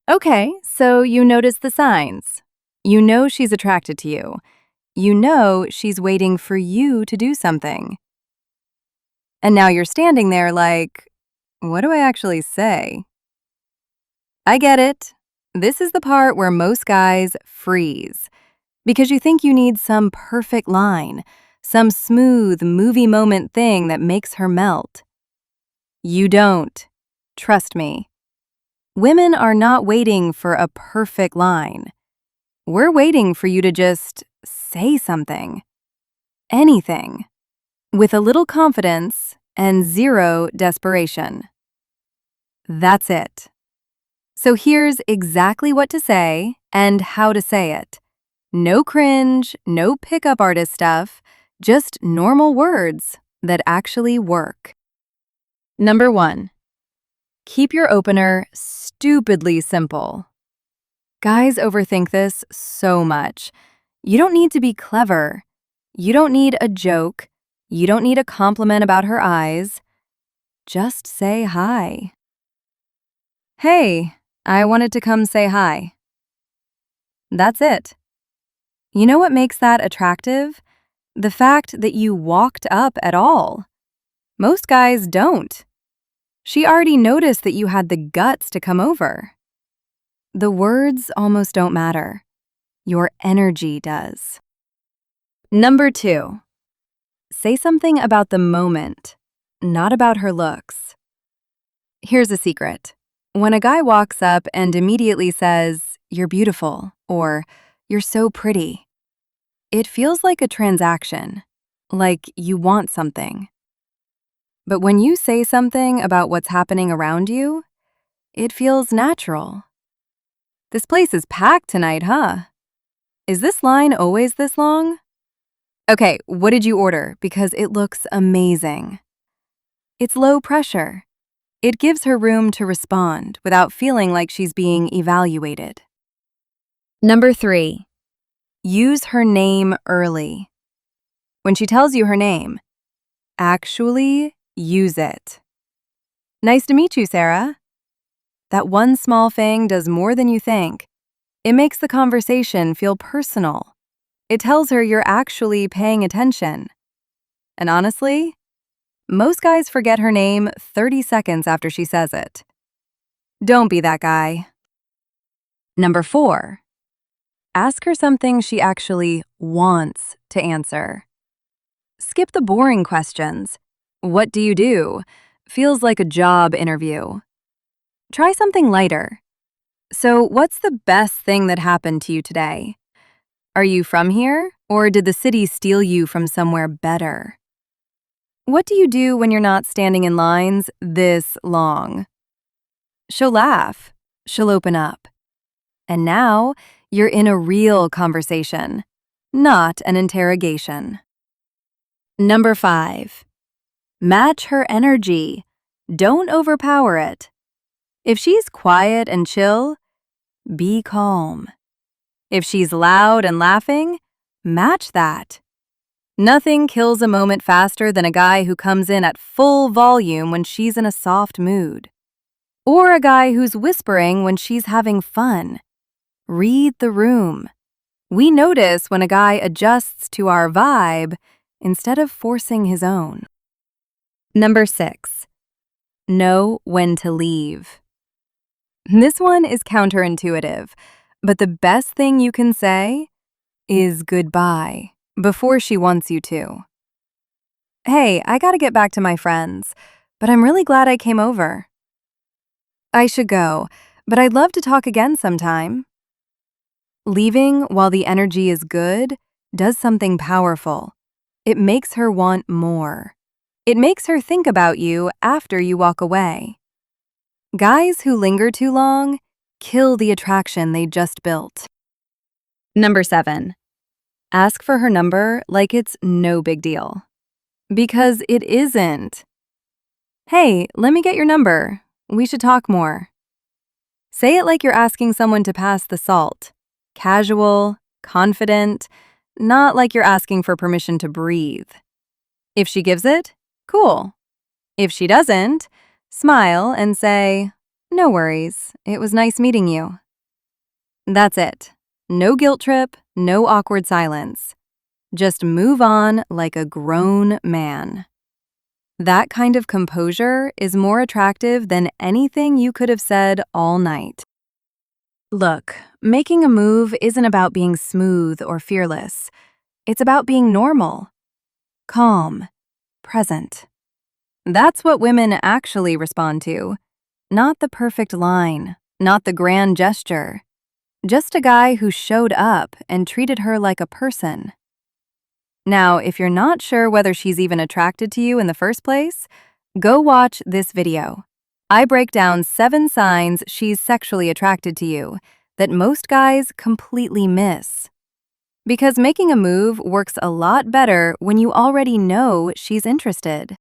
Okay, so you notice the signs. You know she's attracted to you. You know she's waiting for you to do something. And now you're standing there like, what do I actually say? I get it. This is the part where most guys freeze because you think you need some perfect line, some smooth movie moment thing that makes her melt. You don't. Trust me. Women are not waiting for a perfect line. We're waiting for you to just say something. Anything. With a little confidence and zero desperation. That's it. So here's exactly what to say and how to say it. No cringe, no pickup artist stuff, just normal words that actually work. Number 1. Keep your opener stupidly simple. Guys overthink this so much. You don't need to be clever. You don't need a joke. You don't need a compliment about her eyes. Just say hi. Hey, I wanted to come say hi. That's it. You know what makes that attractive? The fact that you walked up at all. Most guys don't. She already noticed that you had the guts to come over. The words almost don't matter. Your energy does. Number 2. Say something about the moment, not about her looks. Here's a secret. When a guy walks up and immediately says, "You're beautiful," or "You're so pretty," it feels like a transaction, like you want something. But when you say something about what's happening around you, it feels natural. This place is packed tonight, huh? Is this line always this long? Okay, what did you order? Because it looks amazing. It's low pressure. It gives her room to respond without feeling like she's being evaluated. Number 3. Use her name early. When she tells you her name, actually use it. Nice to meet you, Sarah. That one small thing does more than you think. It makes the conversation feel personal. It tells her you're actually paying attention. And honestly, most guys forget her name 30 seconds after she says it. Don't be that guy. Number 4. Ask her something she actually wants to answer. Skip the boring questions. What do you do? Feels like a job interview. Try something lighter. So, what's the best thing that happened to you today? Are you from here, or did the city steal you from somewhere better? What do you do when you're not standing in lines this long? She'll laugh. She'll open up. And now, you're in a real conversation, not an interrogation. Number 5. Match her energy. Don't overpower it. If she's quiet and chill, be calm. If she's loud and laughing, match that. Nothing kills a moment faster than a guy who comes in at full volume when she's in a soft mood. Or a guy who's whispering when she's having fun. Read the room. We notice when a guy adjusts to our vibe instead of forcing his own. Number 6. Know when to leave. This one is counterintuitive, but the best thing you can say is goodbye before she wants you to. Hey, I gotta get back to my friends, but I'm really glad I came over. I should go, but I'd love to talk again sometime. Leaving while the energy is good does something powerful. It makes her want more. It makes her think about you after you walk away. Guys who linger too long kill the attraction they just built. Number 7. Ask for her number like it's no big deal. Because it isn't. Hey, let me get your number. We should talk more. Say it like you're asking someone to pass the salt. Casual, confident, not like you're asking for permission to breathe. If she gives it, cool. If she doesn't, smile and say, No worries. It was nice meeting you. That's it. No guilt trip, no awkward silence. Just move on like a grown man. That kind of composure is more attractive than anything you could have said all night. Look, making a move isn't about being smooth or fearless. It's about being normal, calm, present. That's what women actually respond to. Not the perfect line, not the grand gesture. Just a guy who showed up and treated her like a person. Now, if you're not sure whether she's even attracted to you in the first place, go watch this video. I break down 7 signs she's sexually attracted to you that most guys completely miss. Because making a move works a lot better when you already know she's interested.